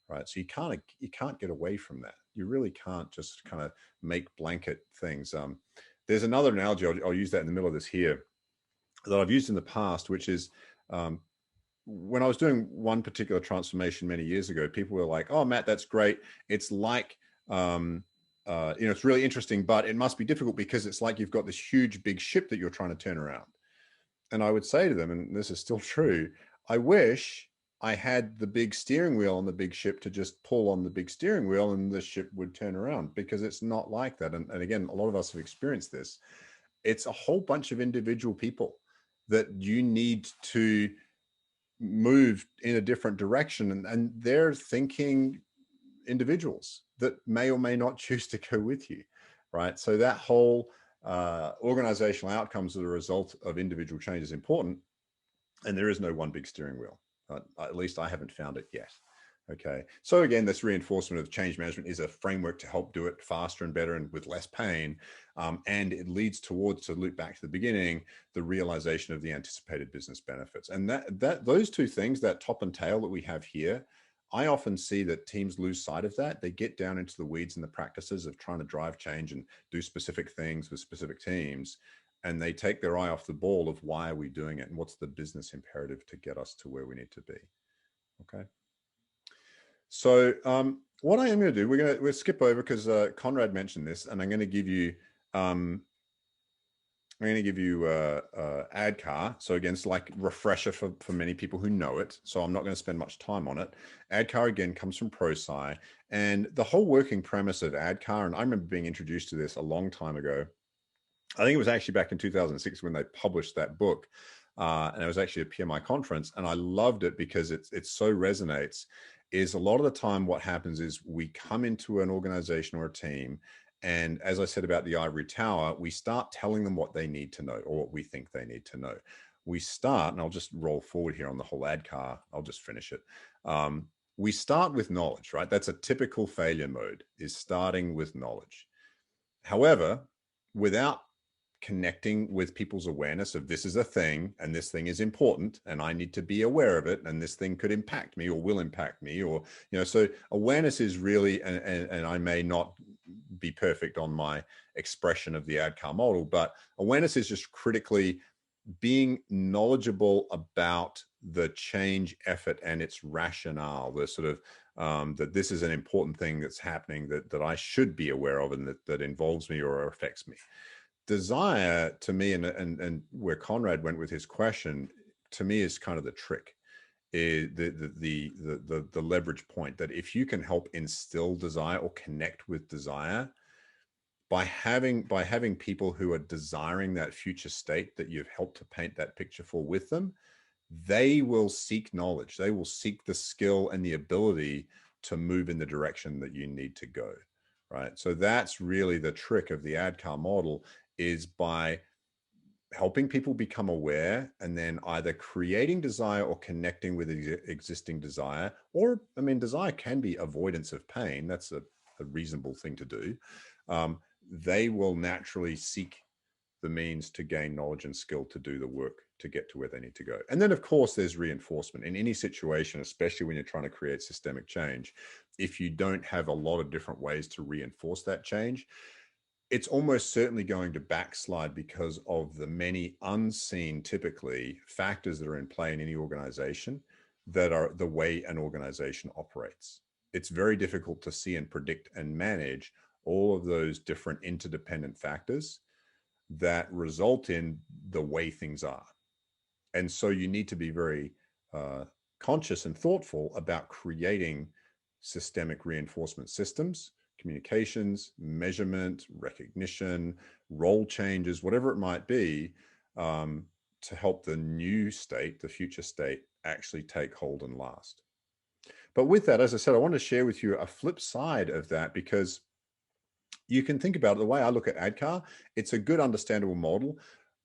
right? So you can't get away from that. You really can't just kind of make blanket things. There's another analogy, I'll use that in the middle of this here, that I've used in the past, which is when I was doing one particular transformation many years ago, people were like, "Oh, Matt, that's great. It's like, it's really interesting, but it must be difficult because it's like you've got this huge, big ship that you're trying to turn around." And I would say to them, and this is still true, I wish I had the big steering wheel on the big ship to just pull on the big steering wheel and the ship would turn around, because it's not like that. And again, a lot of us have experienced this. It's a whole bunch of individual people that you need to move in a different direction, and they're thinking individuals that may or may not choose to go with you, right? So that whole organizational outcomes as a result of individual change is important, and there is no one big steering wheel. At least I haven't found it yet. Okay, so again, this reinforcement of change management is a framework to help do it faster and better and with less pain, and it leads towards, to loop back to the beginning, the realization of the anticipated business benefits. And that those two things, that top and tail that we have here, I often see that teams lose sight of that. They get down into the weeds and the practices of trying to drive change and do specific things with specific teams, and they take their eye off the ball of why are we doing it and what's the business imperative to get us to where we need to be. Okay. So what I am going to do, we'll skip over because Conrad mentioned this, and I'm going to give you ADKAR. So again, it's like refresher for many people who know it. So I'm not going to spend much time on it. ADKAR again comes from ProSci, and the whole working premise of ADKAR, and I remember being introduced to this a long time ago. I think it was actually back in 2006 when they published that book, and it was actually a PMI conference, and I loved it because it so resonates. Is a lot of the time what happens is we come into an organization or a team, and as I said about the ivory tower, we start telling them what they need to know, or what we think they need to know. We start, and I'll just roll forward here on the whole ADKAR, I'll just finish it. We start with knowledge, right? That's a typical failure mode, is starting with knowledge. However, without connecting with people's awareness of this is a thing, and this thing is important, and I need to be aware of it, and this thing could impact me or will impact me, or, so awareness is really, and I may not be perfect on my expression of the ADKAR model, but awareness is just critically being knowledgeable about the change effort and its rationale, the sort of that this is an important thing that's happening that I should be aware of, and that involves me or affects me. Desire, to me, and where Conrad went with his question, to me is kind of the trick, is the leverage point, that if you can help instill desire or connect with desire by having people who are desiring that future state that you've helped to paint that picture for with them, they will seek knowledge. They will seek the skill and the ability to move in the direction that you need to go, right? So that's really the trick of the ADKAR model, is by helping people become aware, and then either creating desire or connecting with existing desire. Or, I mean, desire can be avoidance of pain. That's a reasonable thing to do. They will naturally seek the means to gain knowledge and skill to do the work to get to where they need to go. And then, of course, there's reinforcement in any situation, especially when you're trying to create systemic change. If you don't have a lot of different ways to reinforce that change, it's almost certainly going to backslide because of the many unseen, typically, factors that are in play in any organization that are the way an organization operates. It's very difficult to see and predict and manage all of those different interdependent factors that result in the way things are. And so you need to be very conscious and thoughtful about creating systemic reinforcement systems, communications, measurement, recognition, role changes, whatever it might be, to help the new state, the future state, actually take hold and last. But with that, as I said, I want to share with you a flip side of that, because you can think about it, the way I look at ADKAR, it's a good understandable model,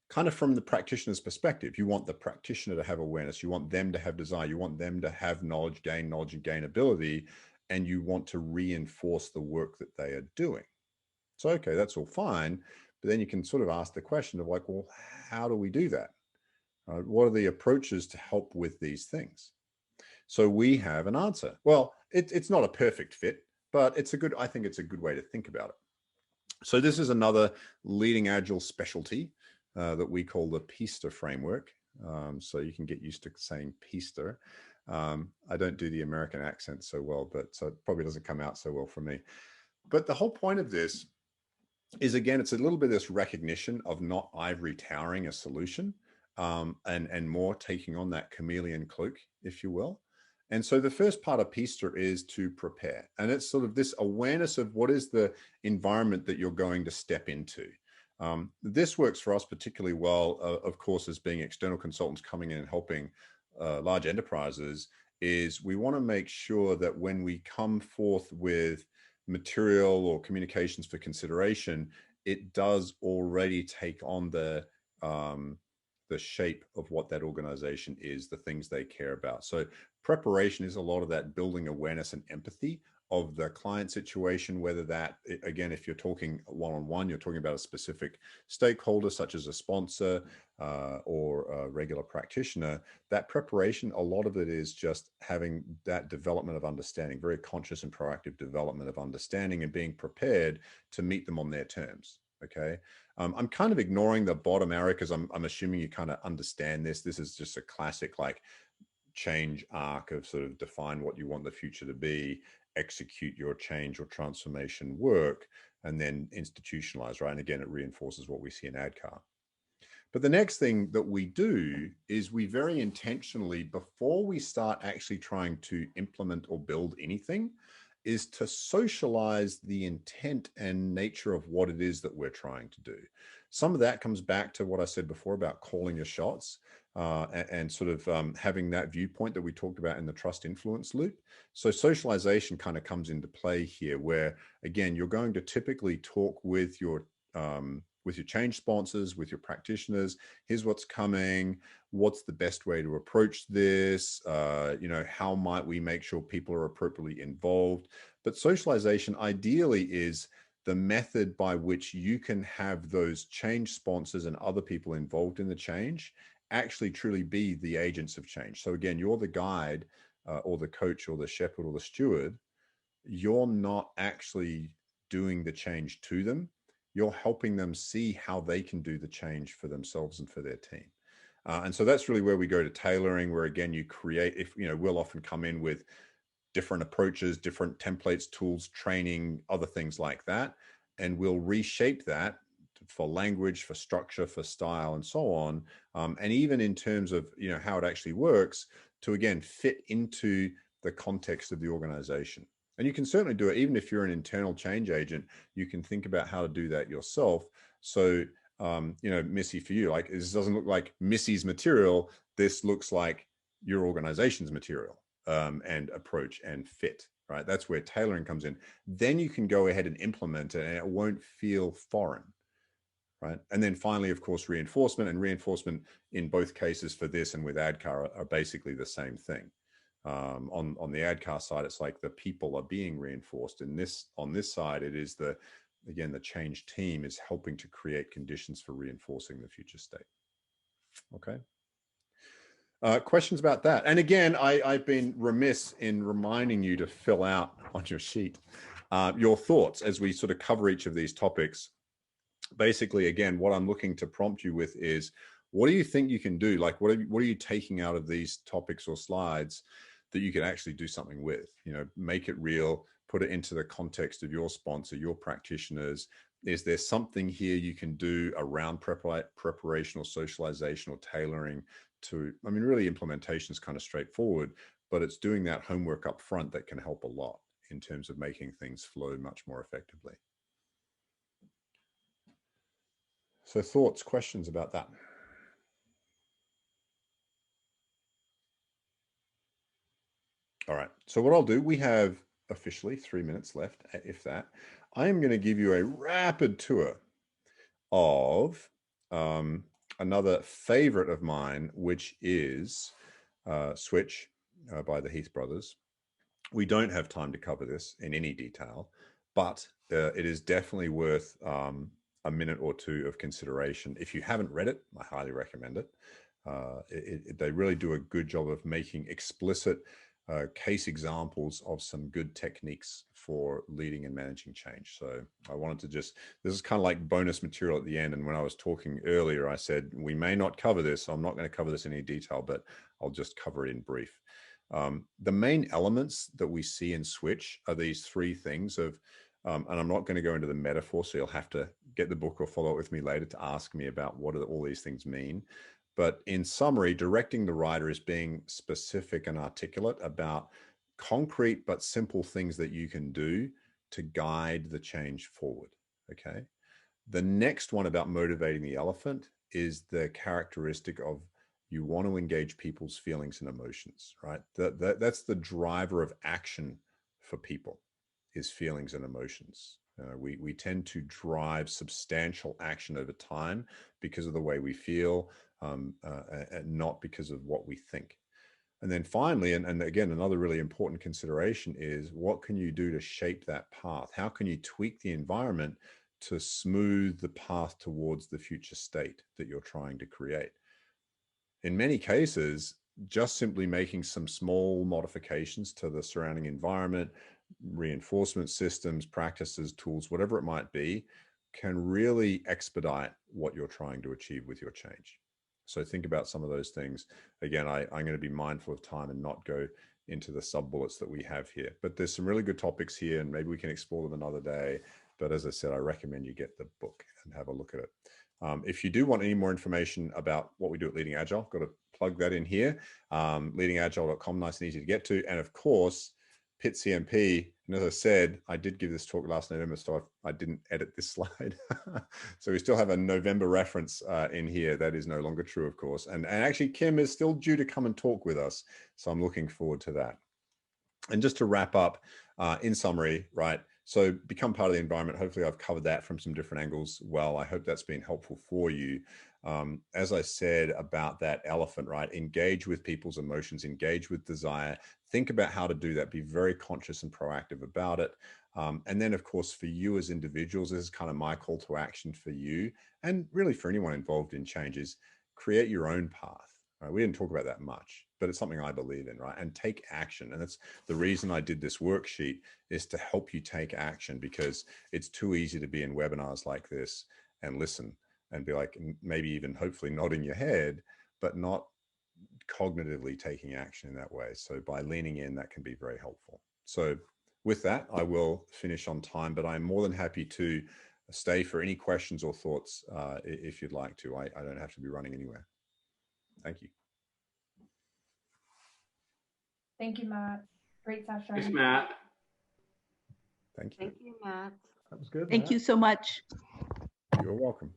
kind of from the practitioner's perspective. You want the practitioner to have awareness, you want them to have desire, you want them to have knowledge and gain ability, and you want to reinforce the work that they are doing. So, okay, that's all fine, but then you can sort of ask the question of like, well, how do we do that? What are the approaches to help with these things? So we have an answer. Well, it's not a perfect fit, but it's a good, I think it's a good way to think about it. So this is another leading agile specialty that we call the PSTIR framework. So you can get used to saying PSTIR. I don't do the American accent so well, but so it probably doesn't come out so well for me. But the whole point of this is, again, it's a little bit of this recognition of not ivory towering a solution, and more taking on that chameleon cloak, if you will. And so the first part of PSTIR is to prepare. And it's sort of this awareness of what is the environment that you're going to step into. This works for us particularly well, of course, as being external consultants coming in and helping large enterprises, is we want to make sure that when we come forth with material or communications for consideration, it does already take on the shape of what that organization is, the things they care about. So preparation is a lot of that building awareness and empathy of the client situation, whether that, again, if you're talking one-on-one, you're talking about a specific stakeholder, such as a sponsor or a regular practitioner. That preparation, a lot of it is just having that development of understanding, very conscious and proactive development of understanding and being prepared to meet them on their terms. Okay. I'm kind of ignoring the bottom arrow because I'm assuming you kind of understand this. This is just a classic like change arc of sort of define what you want the future to be, execute your change or transformation work, and then institutionalize, right? And again, it reinforces what we see in ADKAR. But the next thing that we do is we very intentionally, before we start actually trying to implement or build anything, is to socialize the intent and nature of what it is that we're trying to do. Some of that comes back to what I said before about calling your shots and sort of having that viewpoint that we talked about in the trust influence loop. So socialization kind of comes into play here, where again, you're going to typically talk with your change sponsors, with your practitioners. Here's what's coming. What's the best way to approach this? How might we make sure people are appropriately involved? But socialization ideally is the method by which you can have those change sponsors and other people involved in the change actually truly be the agents of change. So again, you're the guide or the coach or the shepherd or the steward. You're not actually doing the change to them. You're helping them see how they can do the change for themselves and for their team. And so that's really where we go to tailoring, where again, you create, we'll often come in with different approaches, different templates, tools, training, other things like that. And we'll reshape that for language, for structure, for style, and so on. And even in terms of, how it actually works to, again, fit into the context of the organization. And you can certainly do it, even if you're an internal change agent, you can think about how to do that yourself. So, Missy, for you, like, this doesn't look like Missy's material. This looks like your organization's material and approach and fit, right? That's where tailoring comes in. Then you can go ahead and implement it and it won't feel foreign, right? And then finally, of course, reinforcement, and reinforcement in both cases for this and with ADKAR are basically the same thing. On the ADKAR side, it's like the people are being reinforced. On this side, it is the change team is helping to create conditions for reinforcing the future state. Okay. Questions about that? And again, I've been remiss in reminding you to fill out on your sheet your thoughts as we sort of cover each of these topics. Basically, again, what I'm looking to prompt you with is, what do you think you can do? Like, what are you taking out of these topics or slides that you can actually do something with? Make it real, put it into the context of your sponsor, your practitioners. Is there something here you can do around preparation or socialization or tailoring to, I mean, really implementation is kind of straightforward, but it's doing that homework up front that can help a lot in terms of making things flow much more effectively. So thoughts, questions about that? All right, so what I'll do, we have officially 3 minutes left, if that. I am going to give you a rapid tour of another favorite of mine, which is Switch by the Heath brothers. We don't have time to cover this in any detail, but it is definitely worth a minute or two of consideration. If you haven't read it, I highly recommend it. They really do a good job of making explicit case examples of some good techniques for leading and managing change. So I wanted to just, this is kind of like bonus material at the end. And when I was talking earlier, I said, we may not cover this. So I'm not going to cover this in any detail, but I'll just cover it in brief. The main elements that we see in Switch are these three things of, and I'm not going to go into the metaphor, so you'll have to get the book or follow up with me later to ask me about what all these things mean. But in summary, directing the writer is being specific and articulate about concrete but simple things that you can do to guide the change forward, okay? The next one about motivating the elephant is the characteristic of you want to engage people's feelings and emotions, right? That's the driver of action for people, is feelings and emotions. We tend to drive substantial action over time because of the way we feel, and not because of what we think. And then finally, and again, another really important consideration is what can you do to shape that path? How can you tweak the environment to smooth the path towards the future state that you're trying to create? In many cases, just simply making some small modifications to the surrounding environment, reinforcement systems, practices, tools, whatever it might be, can really expedite what you're trying to achieve with your change. So think about some of those things. Again, I'm going to be mindful of time and not go into the sub bullets that we have here, but there's some really good topics here and maybe we can explore them another day. But as I said, I recommend you get the book and have a look at it. If you do want any more information about what we do at Leading Agile, I've got to plug that in here. Leadingagile.com, nice and easy to get to. And of course, PIT CMP. And as I said, I did give this talk last November, so I didn't edit this slide. So we still have a November reference in here. That is no longer true, of course. And actually, Kim is still due to come and talk with us. So I'm looking forward to that. And just to wrap up, in summary, right? So become part of the environment. Hopefully I've covered that from some different angles well. I hope that's been helpful for you. As I said about that elephant, right? Engage with people's emotions, engage with desire, think about how to do that, be very conscious and proactive about it. And then of course, for you as individuals, this is kind of my call to action for you and really for anyone involved in changes, create your own path. Right? We didn't talk about that much, but it's something I believe in, right? And take action. And that's the reason I did this worksheet, is to help you take action, because it's too easy to be in webinars like this and listen and be like, maybe even hopefully nodding your head, but not cognitively taking action in that way. So by leaning in, that can be very helpful. So with that, I will finish on time, but I'm more than happy to stay for any questions or thoughts if you'd like to. I don't have to be running anywhere. Thank you. Thank you, Matt. Great session. Thanks, Matt. Thank you. Thank you, Matt. That was good. Thank you so much. You're welcome.